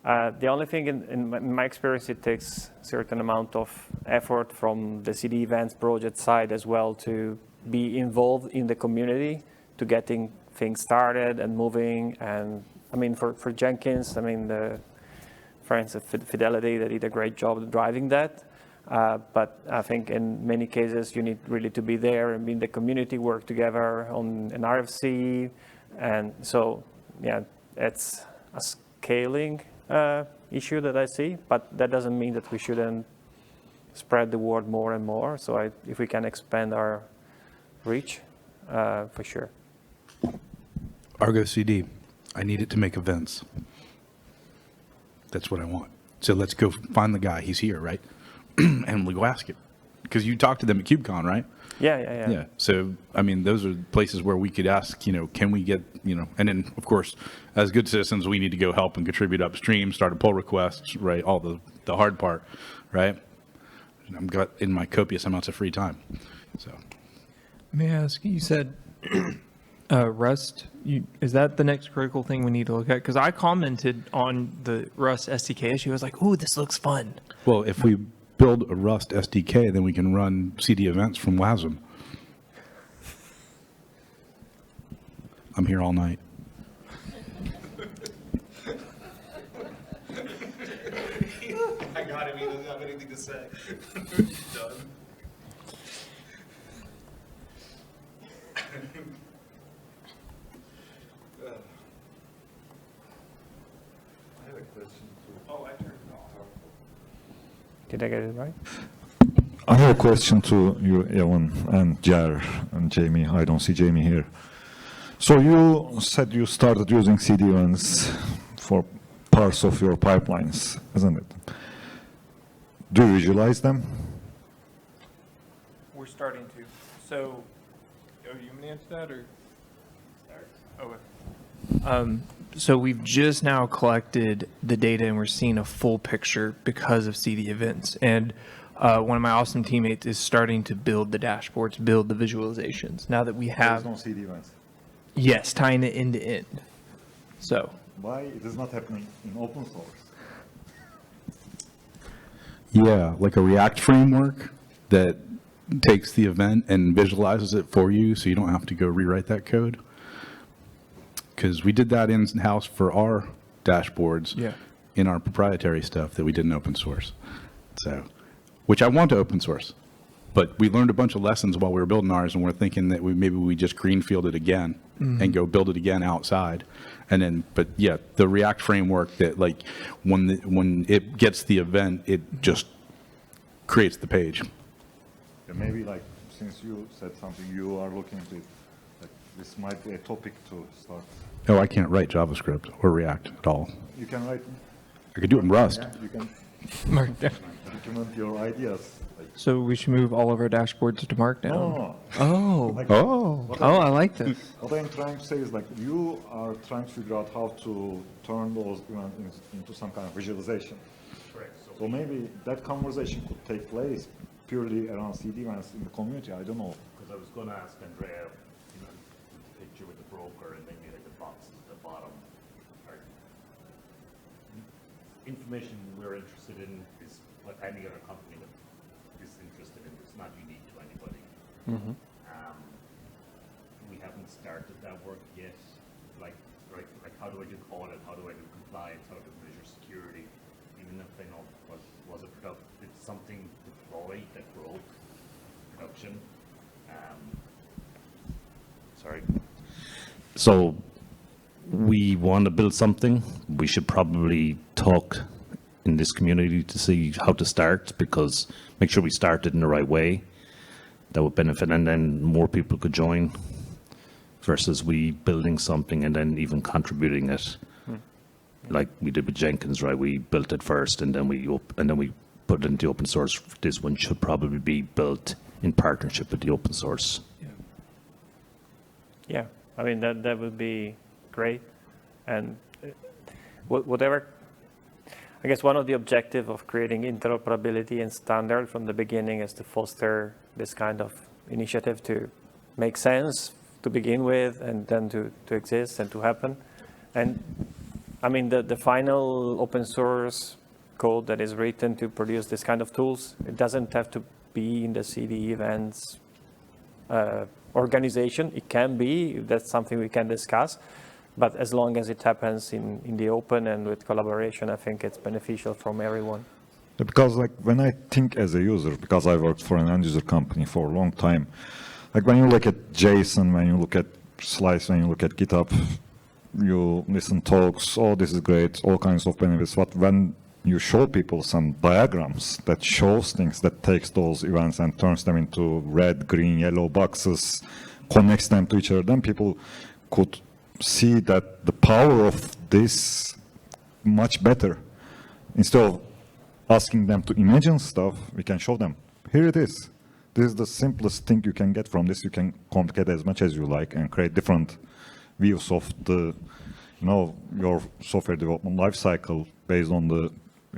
The only thing in my experience, it takes a certain amount of effort from the CDEvents project side as well to be involved in the community, to getting things started and moving. And I mean, for Jenkins, I mean, the friends of Fidelity, they did a great job driving that. But I think in many cases, you need really to be there and be in the community, work together on an RFC. And so, yeah, it's a scaling issue that I see, but that doesn't mean that we shouldn't spread the word more and more. So if we can expand our reach, for sure. Argo CD, I need it to make events. That's what I want. So let's go find the guy. He's here, right? And we go ask him. Because you talked to them at KubeCon, right? Yeah. Yeah. So, I mean, those are places where we could ask, you know, can we get, you know, and then, of course, as good citizens, we need to go help and contribute upstream, start a pull request, right? All the hard part, right? I've got in my copious amounts of free time. So, May I ask, you said Rust, is that the next critical thing we need to look at? Because I commented on the Rust SDK issue. I was like, ooh, this looks fun. well, if we build a Rust SDK, then we can run CDEvents from WASM. I'm here all night. I got him. He doesn't have anything to say. Done. I have a question too. Oh, I turned it off. Did I get it right? I have a question to you, Evan, and Jar, and Jamie. I don't see Jamie here. So you said you started using CDEvents for parts of your pipelines, isn't it? Do you visualize them? We're starting to. So, you want me to answer that, or? Okay. So we've just now collected the data, and we're seeing a full picture because of CDEvents. And one of my awesome teammates is starting to build the dashboards, build the visualizations. Now that we have, There's no CDEvents. yes, tying it end to end. So. Why it is not happening in open source? Yeah, like a React framework that takes the event and visualizes it for you so you don't have to go rewrite that code. Because we did that in-house for our dashboards in our proprietary stuff that we did in open source. So, which I want to open source. But we learned a bunch of lessons while we were building ours, and we're thinking that maybe we just greenfield it again and go build it again outside. And then, but yeah, the React framework that like when it gets the event, it just creates the page. Yeah, maybe like since you said something, you are looking at it, like this might be a topic to start. Oh, I can't write JavaScript or React at all. You can write. I could do it in Rust. Yeah, you can Markdown. document your ideas. Like, So we should move all of our dashboards to Markdown. no. Oh. Like, Oh. Oh, I like this. What I'm trying to say is like you are trying to figure out how to turn those events into some kind of visualization. Correct. So maybe that conversation could take place purely around CDEvents in the community. I don't know. Because I was going to ask Andrea, you know, the picture with the broker and maybe like the boxes at the bottom. Are information we're interested in is what any other company that is interested in. It's not unique to anybody. We haven't started that work yet. Like how do I do audit? How do I do compliance? How do I measure security? Even if I know was it it's something deployed that broke production. Sorry. So we want to build something. We should probably talk in this community to see how to start, because make sure we start it in the right way. that would benefit, and then more people could join versus we building something and then even contributing it, like we did with Jenkins, right? We built it first, and then we put it into open source. This one should probably be built in partnership with the open source. Yeah, I mean, that would be great. And whatever, I guess one of the objectives of creating interoperability and standard from the beginning is to foster this kind of initiative to make sense to begin with, and then to exist and to happen. And I mean, the final open source code that is written to produce this kind of tools, it doesn't have to be in the CDEvents organization. It can be, that's something we can discuss. But as long as it happens in the open and with collaboration, I think it's beneficial from everyone. Because like when I think as a user, because I worked for an end user company for a long time, like when you look at JSON, when you look at Slice, when you look at GitHub, you listen talks, oh, this is great, all kinds of benefits. But when you show people some diagrams that shows things, that takes those events and turns them into red, green, yellow boxes, connects them to each other, then people could see that the power of this much better. Instead of asking them to imagine stuff, we can show them, here it is. This is the simplest thing you can get from this. You can complicate as much as you like and create different views of the, your software development lifecycle based on the,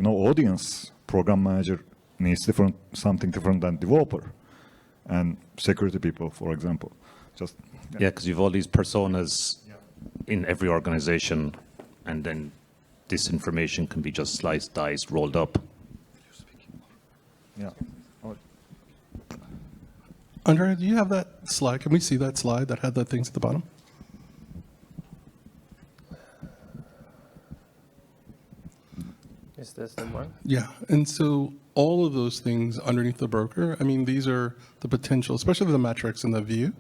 audience. Program manager needs something different than developer and security people, for example. Yeah, because you've all these personas in every organization, and then this information can be just sliced, diced, rolled up. Yeah. Andrea, do you have that slide? Can we see that slide that had the things at the bottom? Is this the one? Yeah, and so all of those things underneath the broker, I mean, these are the potential, especially the metrics in the view.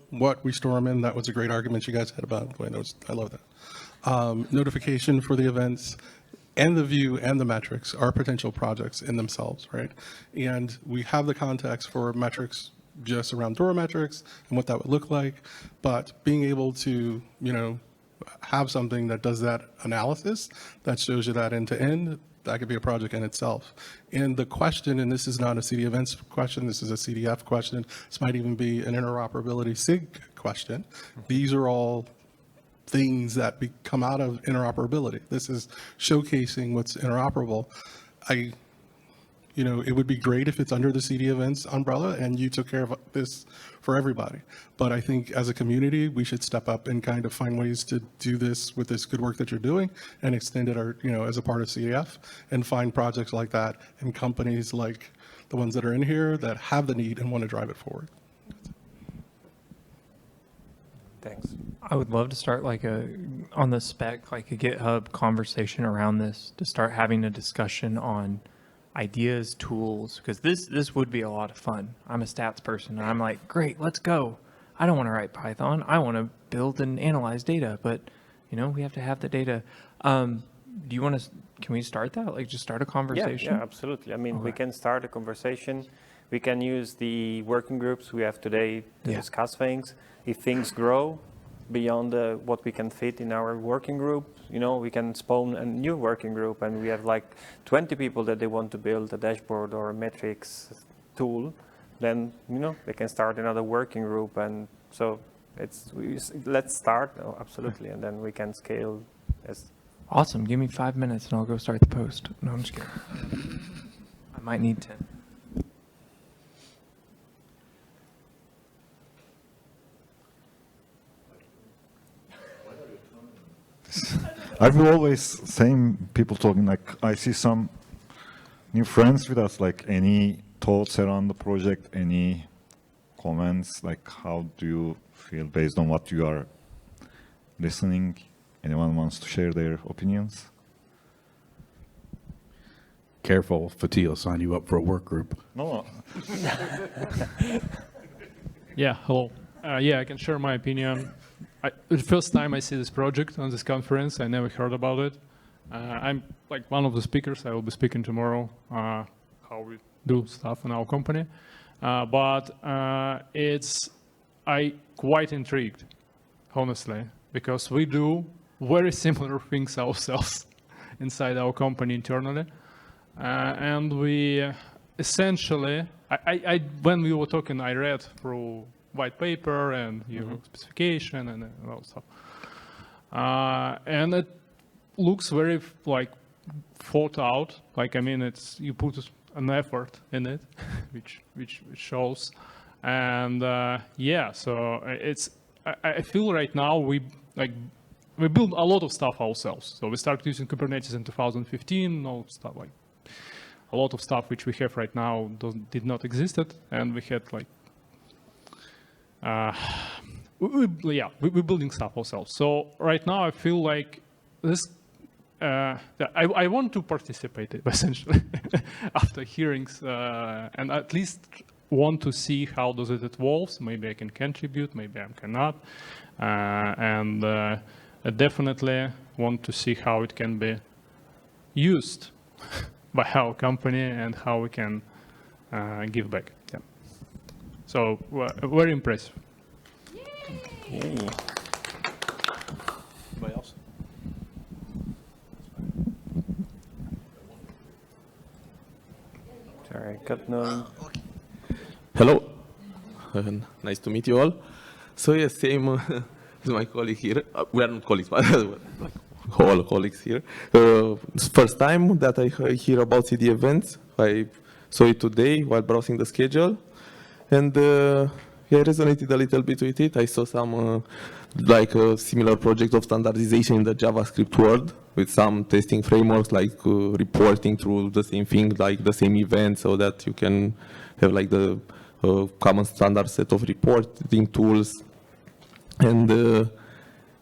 What we store them in, that was a great argument you guys had about, I love that. Notification for the events, and the view and the metrics are potential projects in themselves, right? And we have the context for metrics just around DORA metrics and what that would look like, but being able to, have something that does that analysis, that shows you that end to end, that could be a project in itself. And the question, and this is not a CDEvents question, this is a CDF question, this might even be an interoperability SIG question. These are all things that come out of interoperability. This is showcasing what's interoperable. It would be great if it's under the CDEvents umbrella and you took care of this for everybody. But I think as a community, we should step up and kind of find ways to do this with this good work that you're doing and extend it, as a part of CEF, and find projects like that and companies like the ones that are in here that have the need and want to drive it forward. Thanks. I would love to start on the spec, like a GitHub conversation around this, to start having a discussion on ideas, tools, because this would be a lot of fun. I'm a stats person, and I'm like, great, let's go. I don't want to write Python. I want to build and analyze data, but we have to have the data. Do you want to? Can we start that? Just start a conversation. Yeah, absolutely. I mean, we can start a conversation. We can use the working groups we have today to discuss things. If things grow beyond what we can fit in our working group, we can spawn a new working group, and we have 20 people that they want to build a dashboard or a metrics tool. Then they can start another working group, and so let's start. Oh, absolutely, and then we can scale. Awesome. Give me 5 minutes, and I'll go start the post. No, I'm just kidding. I might need 10. I've always same people talking, I see some new friends with us, any thoughts around the project, any comments, how do you feel based on what you are listening? Anyone wants to share their opinions? Careful, Fatih will sign you up for a work group. No. Yeah, hello. I can share my opinion. The first time I see this project on this conference, I never heard about it. I'm one of the speakers. I will be speaking tomorrow. How we do stuff in our company. But I quite intrigued, honestly, because we do very similar things ourselves inside our company internally. And we essentially, when we were talking, I read through white paper and specification and all stuff. And it looks very like thought out. Like, I mean, you put an effort in it, which shows. And yeah, so I feel right now we build a lot of stuff ourselves. So we started using Kubernetes in 2015, all stuff like a lot of stuff which we have right now did not existed, and we had like we're building stuff ourselves. So right now I feel like this. I want to participate essentially after hearings and at least want to see how does it evolve. Maybe I can contribute, maybe I cannot, and I definitely want to see how it can be used by our company and how we can give back. Yeah. So very impressive. Yay. Anybody else? Sorry, got no. Hello, nice to meet you all. So yes, same as my colleague here. We are not colleagues, but like all colleagues here. First time that I hear about CDEvents. I saw it today while browsing the schedule, and yeah, I resonated a little bit with it. I saw some like a similar project of standardization in the JavaScript world with some testing frameworks like reporting through the same thing, like the same event, so that you can have like the common standard set of reporting tools. And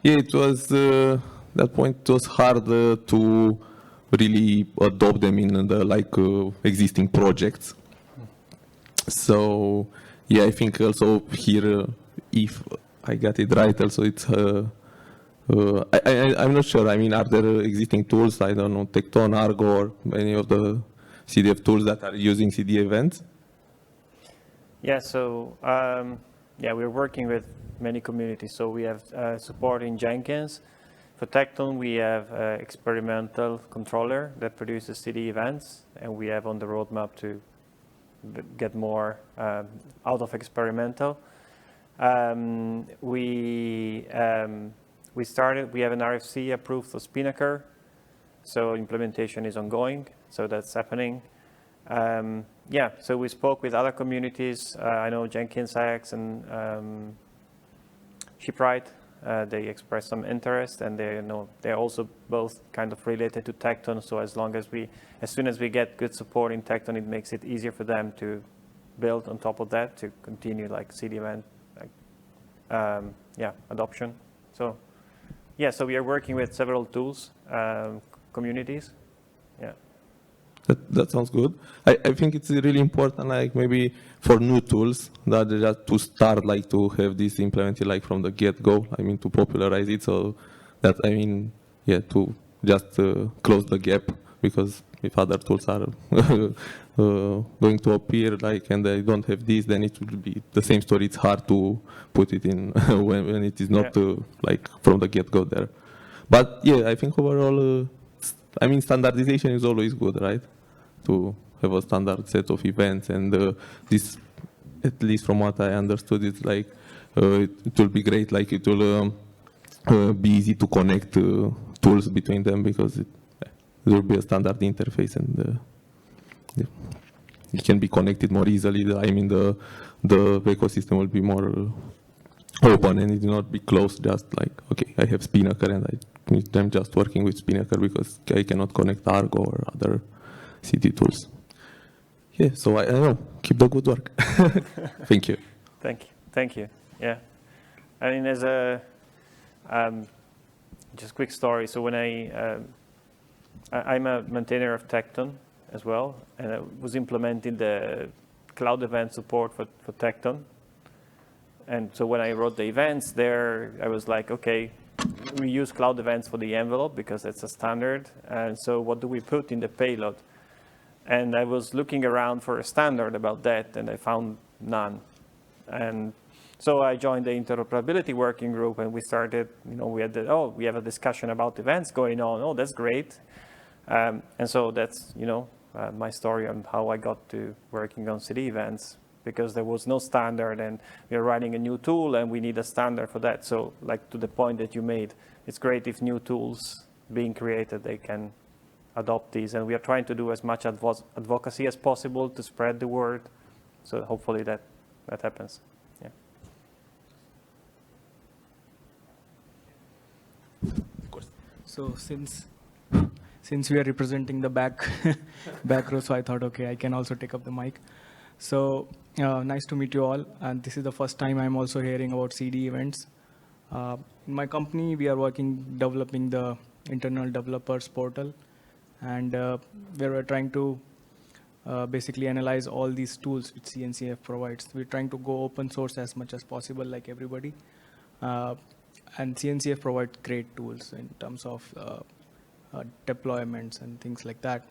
yeah, it was that point it was hard to really adopt them in the like existing projects. So yeah, I think also here, if I got it right, also it's I'm not sure. I mean, are there existing tools? I don't know, Tekton, Argo, or any of the CDF tools that are using CDEvents? Yeah, so yeah, we're working with many communities. So we have support in Jenkins. For Tekton, we have experimental controller that produces CDEvents, and we have on the roadmap to get more out of experimental. We have an RFC approved for Spinnaker, so implementation is ongoing, so that's happening. Yeah, so we spoke with other communities. I know Jenkins X and Shipwright, they expressed some interest, and they're also both kind of related to Tekton. So as soon as we get good support in Tekton, it makes it easier for them to build on top of that to continue like CDEvent, adoption. So yeah, so we are working with several tools, communities. Yeah. That sounds good. I think it's really important, like maybe for new tools that just to start, like to have this implemented like from the get-go. I mean, to popularize it, so that to just close the gap, because if other tools are going to appear like and they don't have this, then it will be the same story. It's hard to put it in when it is not like from the get-go there. But yeah, I think overall, I mean, standardization is always good, right? To have a standard set of events, and this, at least from what I understood, it's like it will be great. Like it will be easy to connect tools between them, because there will be a standard interface, and it can be connected more easily. I mean, the ecosystem will be more open, and it will not be closed. Just like, okay, I have Spinnaker, and I'm just working with Spinnaker because I cannot connect Argo or other CD tools. Yeah, so I don't know, keep the good work. Thank you. Thank you. Yeah, I mean, as a just quick story. So when I'm a maintainer of Tekton as well, and I was implementing the cloud event support for Tekton. And so when I wrote the events there, I was like, okay, we use cloud events for the envelope because it's a standard. And so what do we put in the payload? And I was looking around for a standard about that, and I found none. And so I joined the interoperability working group, and we started, we have a discussion about events going on. Oh, that's great. And so that's, my story on how I got to working on CDEvents, because there was no standard, and we are writing a new tool, and we need a standard for that. So, like to the point that you made, it's great if new tools being created, they can adopt these. And we are trying to do as much advocacy as possible to spread the word. So hopefully that happens. Yeah. So since we are representing the back row, so I thought, okay, I can also take up the mic. So nice to meet you all. And this is the first time I'm also hearing about CDEvents. In my company, we are developing the internal developers portal. And where we're trying to basically analyze all these tools which CNCF provides. We're trying to go open source as much as possible, like everybody. And CNCF provides great tools in terms of deployments and things like that.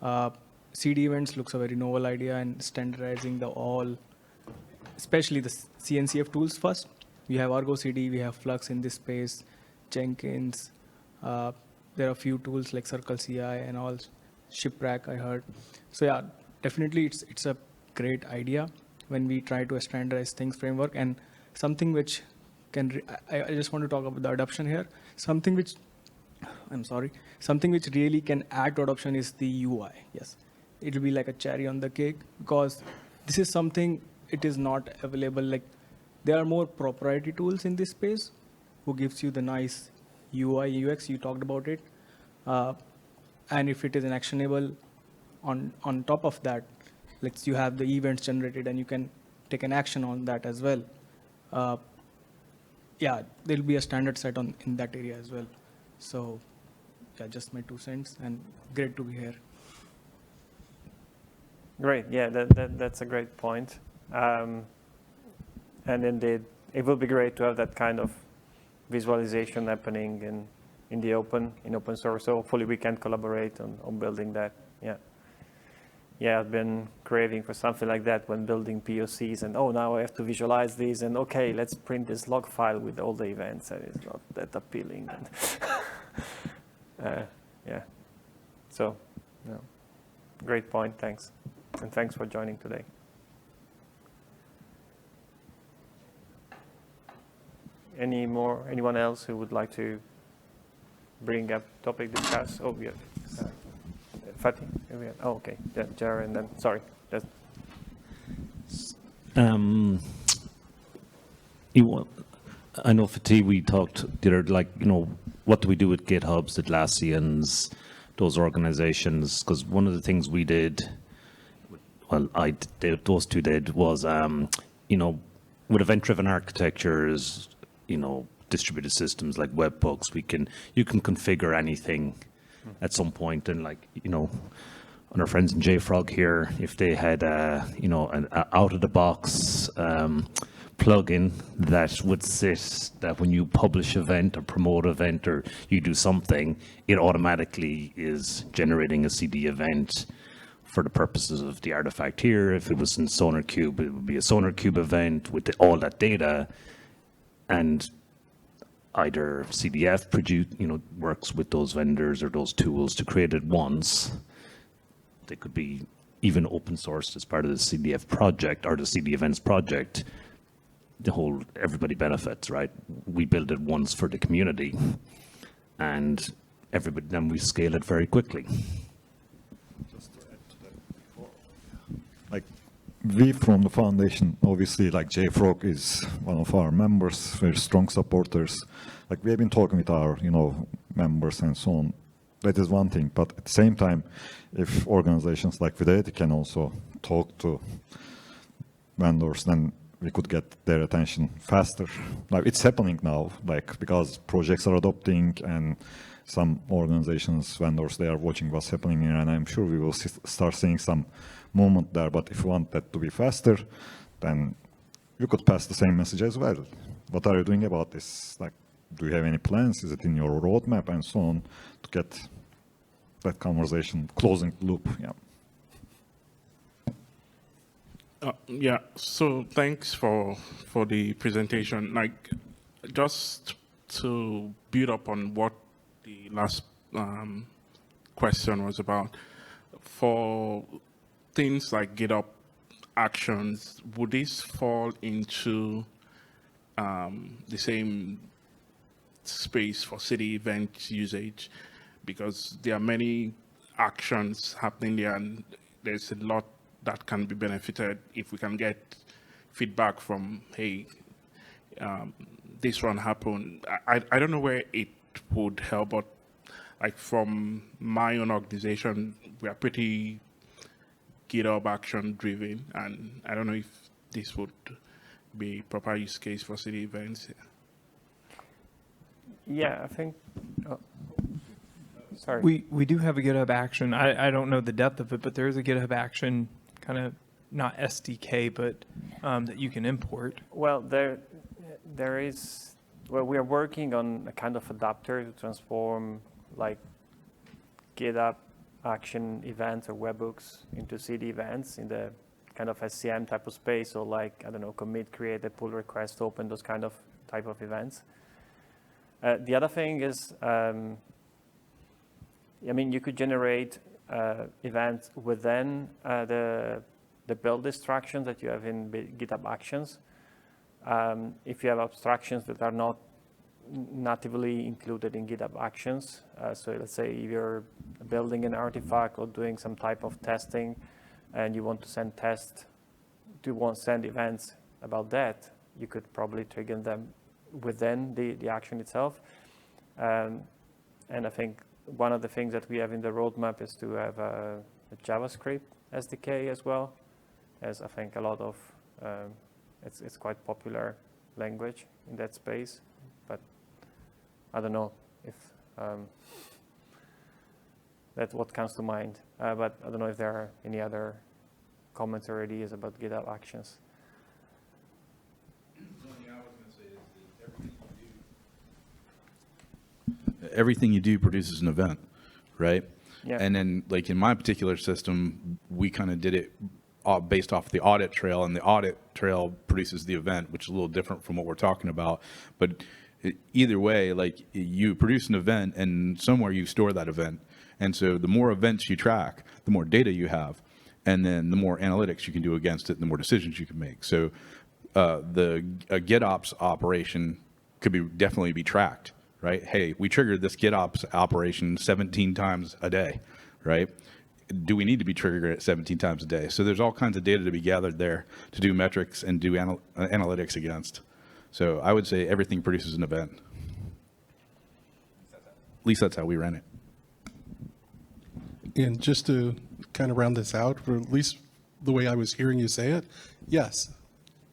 CDEvents looks a very novel idea, and standardizing especially the CNCF tools first. We have Argo CD, we have Flux in this space, Jenkins. There are a few tools like Circle CI and all, Shipwreck I heard. So yeah, definitely it's a great idea when we try to standardize things framework, and something which I just want to talk about the adoption here. Something which really can add to adoption is the UI. Yes, it will be like a cherry on the cake, because this is something, it is not available. Like, there are more proprietary tools in this space who gives you the nice UI, UX, you talked about it. And if it is an actionable on top of that, you have the events generated and you can take an action on that as well. Yeah, there'll be a standard set in that area as well. So yeah, just my 2 cents, and great to be here. Great, yeah, that's a great point. And indeed, it will be great to have that kind of visualization happening in open source. So hopefully we can collaborate on building that. Yeah, I've been craving for something like that when building POCs, and now I have to visualize these, and okay, let's print this log file with all the events. That is not that appealing. Yeah. So, great point. Thanks, and thanks for joining today. Anyone else who would like to bring up topic, discuss? Oh, yeah. Fatih? Oh, okay. Yeah, Jared, and then, sorry. I know Fatih, we talked the other, what do we do with GitHubs, Atlassians, those organizations? Because one of the things we did, those two did, was, with event-driven architectures, distributed systems like webhooks, you can configure anything at some point, and on our friends in JFrog here, if they had an out-of-the-box plugin that would sit that when you publish event or promote event or you do something, it automatically is generating a CD event for the purposes of the artifact here. If it was in SonarQube, it would be a SonarQube event with all that data, and either CDF works with those vendors or those tools to create it once. They could be even open sourced as part of the CDF project or the CDEvents project. Everybody benefits, right? We build it once for the community, and then we scale it very quickly. Just to add to that, we from the foundation, obviously, JFrog is one of our members, very strong supporters. We have been talking with our, members and so on. That is one thing. But at the same time, if organizations like Fidelity can also talk to vendors, then we could get their attention faster. It's happening now, because projects are adopting, and some organizations, vendors, they are watching what's happening here, and I'm sure we will start seeing some movement there. But if you want that to be faster, then you could pass the same message as well. What are you doing about this? Do you have any plans? Is it in your roadmap and so on, to get that conversation closing the loop? Yeah. Yeah, so thanks for the presentation. Like, just to build up on what the last question was about, for things like GitHub Actions, would this fall into the same space for city event usage? Because there are many actions happening there, and there's a lot that can be benefited if we can get feedback from, hey, this one happened. I don't know where it would help, but like from my own organization, we are pretty GitHub action driven, and I don't know if this would be a proper use case for city events. Yeah, I think, sorry. We do have a GitHub action. I don't know the depth of it, but there is a GitHub action, kind of not SDK, but that you can import. Well, there is, well, we are working on a kind of adapter to transform like GitHub action events or webhooks into CD events in the kind of SCM type of space, or like, I don't know, commit, create a pull request, open, those kind of type of events. The other thing is, I mean, you could generate events within the build instructions that you have in GitHub Actions. If you have abstractions that are not natively included in GitHub Actions, so let's say if you're building an artifact or doing some type of testing and you want to send send events about that, you could probably trigger them within the action itself. And I think one of the things that we have in the roadmap is to have a JavaScript SDK as well, as I think a lot of, it's quite popular language in that space, but I don't know if that's what comes to mind. But I don't know if there are any other comments or ideas about GitHub Actions. Everything you do produces an event, right? Yeah. And then, like in my particular system, we kind of did it based off the audit trail, and the audit trail produces the event, which is a little different from what we're talking about. But either way, like you produce an event, and somewhere you store that event. And so the more events you track, the more data you have, and then the more analytics you can do against it, and the more decisions you can make. So a GitOps operation could definitely be tracked. Right? Hey, we triggered this GitOps operation 17 times a day, right? Do we need to be triggering it 17 times a day? So there's all kinds of data to be gathered there to do metrics and do analytics against. So I would say everything produces an event. At least that's how we ran it. And just to kind of round this out, or at least the way I was hearing you say it, yes,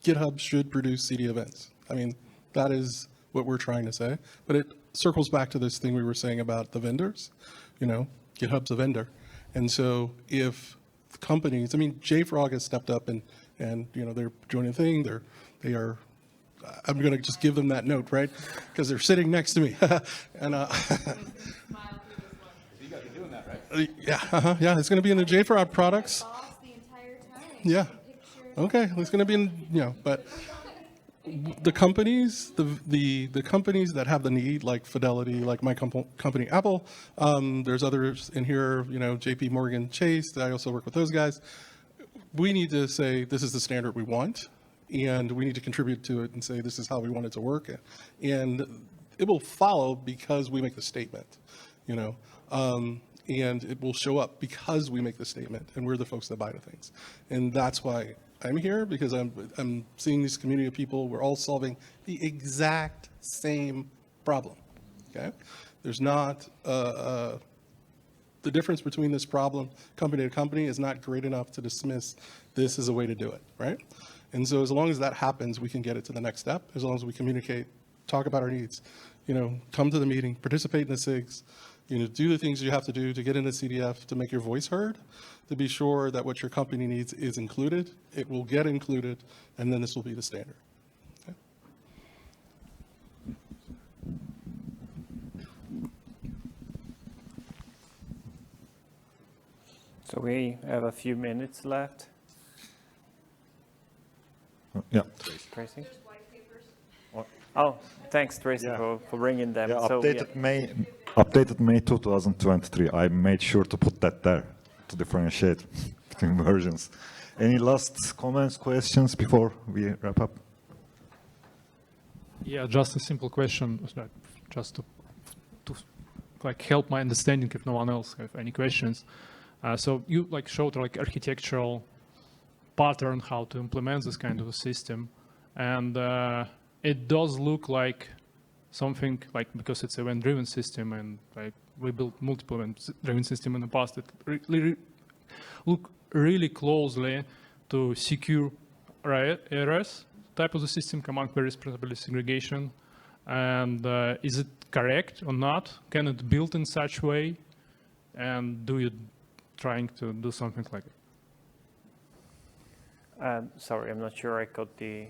GitHub should produce CD events. I mean, that is what we're trying to say, but it circles back to this thing we were saying about the vendors. You know, GitHub's a vendor. And so if companies, I mean, JFrog has stepped up and you know, they're joining the thing, they are, I'm going to just give them that note, right? Because they're sitting next to me. And You guys are doing that, right? yeah, yeah, it's going to be in the JFrog products. Yeah. Okay, it's going to be in, you know, but the companies, the companies that have the need, like Fidelity, like my company Apple, there's others in here, you know, JP Morgan Chase, I also work with those guys. We need to say, this is the standard we want, and we need to contribute to it and say, this is how we want it to work. And it will follow because we make the statement, you know, and it will show up because we make the statement, and we're the folks that buy the things. And that's why I'm here, because I'm seeing this community of people. We're all solving the exact same problem, okay? There's not, the difference between this problem, company to company, is not great enough to dismiss this as a way to do it, right? And so as long as that happens, we can get it to the next step, as long as we communicate, talk about our needs, you know, come to the meeting, participate in the SIGs, you know, do the things you have to do to get into CDF, to make your voice heard, to be sure that what your company needs is included. It will get included, and then this will be the standard. Okay? So we have a few minutes left. Yeah. Tracy? Oh, thanks, Tracy, Yeah. for bringing them. Yeah, So, updated May 2023. I made sure to put that there to differentiate between versions. Any last comments, questions before we wrap up? Yeah, just a simple question, just to like help my understanding if no one else have any questions. So you like showed like architectural pattern how to implement this kind of a system, and it does look like something like, because it's event-driven system, and like we built multiple event-driven system in the past, it look really closely to secure ARS type of the system, command query responsibility segregation. And is it correct or not? Can it build in such way? And do you trying to do something like it? Sorry, I'm not sure I got the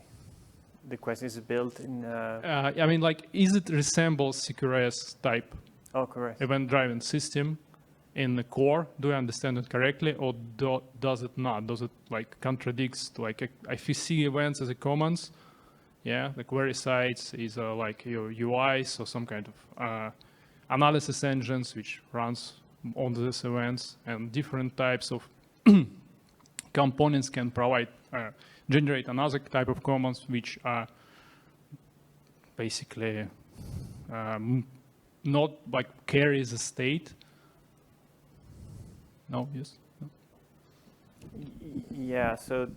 question. Is it built in? I mean, like, is it resembles CQRS type? Oh, correct. Event-driven system in the core. Do I understand it correctly, or does it not? Does it like contradicts like IFC events as a commands? Yeah, the query sites is like your UIs or some kind of analysis engines which runs on these events, and different types of components can provide generate another type of commands which are basically not like carry the state. No, yes. No. Yeah. So.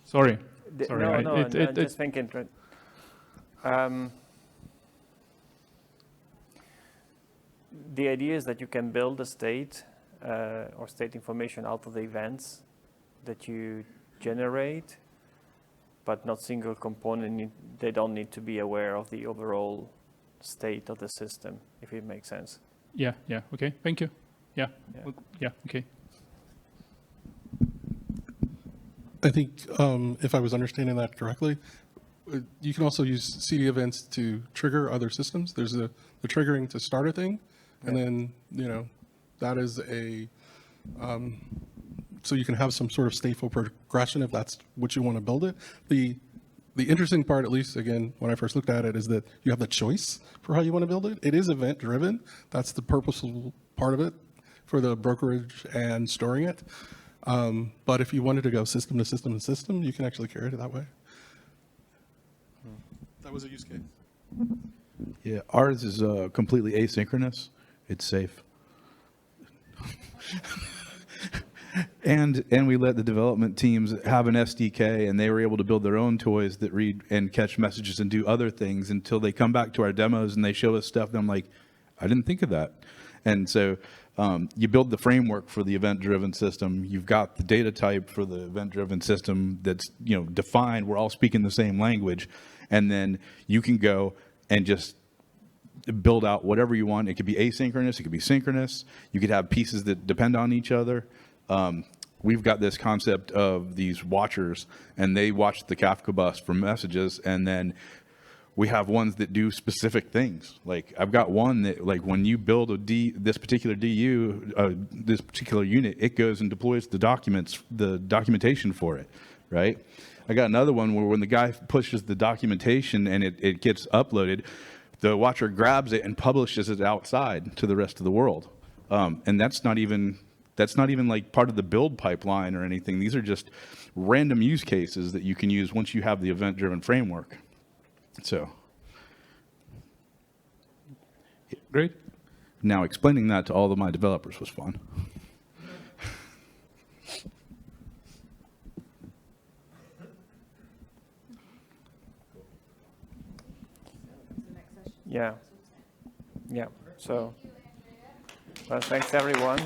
Sorry. Sorry. No, I'm just thinking. The idea is that you can build a state or state information out of the events that you generate, but not single component. They don't need to be aware of the overall state of the system, if it makes sense. Yeah, yeah, okay, thank you. Yeah, yeah, okay. I think if I was understanding that correctly, you can also use CDEvents to trigger other systems. There's the triggering to start a thing, and then, you know, that is a, so you can have some sort of stateful progression if that's what you want to build it. The interesting part, at least again, when I first looked at it, is that you have the choice for how you want to build it. It is event driven. That's the purposeful part of it for the brokerage and storing it. But if you wanted to go system to system to system, you can actually carry it that way. That was a use case. Yeah, ours is completely asynchronous. It's safe. And we let the development teams have an SDK, and they were able to build their own toys that read and catch messages and do other things until they come back to our demos and they show us stuff. And I'm like, I didn't think of that. And so you build the framework for the event-driven system. You've got the data type for the event-driven system that's, you know, defined. We're all speaking the same language. And then you can go and just build out whatever you want. It could be asynchronous. It could be synchronous. You could have pieces that depend on each other. We've got this concept of these watchers, and they watch the Kafka bus for messages, and then we have ones that do specific things. Like I've got one that, like, when you build this particular DU, this particular unit, it goes and deploys the documentation for it, right? I got another one where when the guy pushes the documentation and it gets uploaded, the watcher grabs it and publishes it outside to the rest of the world. And that's not even like part of the build pipeline or anything. These are just random use cases that you can use once you have the event-driven framework. So, great. Now explaining that to all of my developers was fun. Yeah. Yeah. So, well, thanks everyone.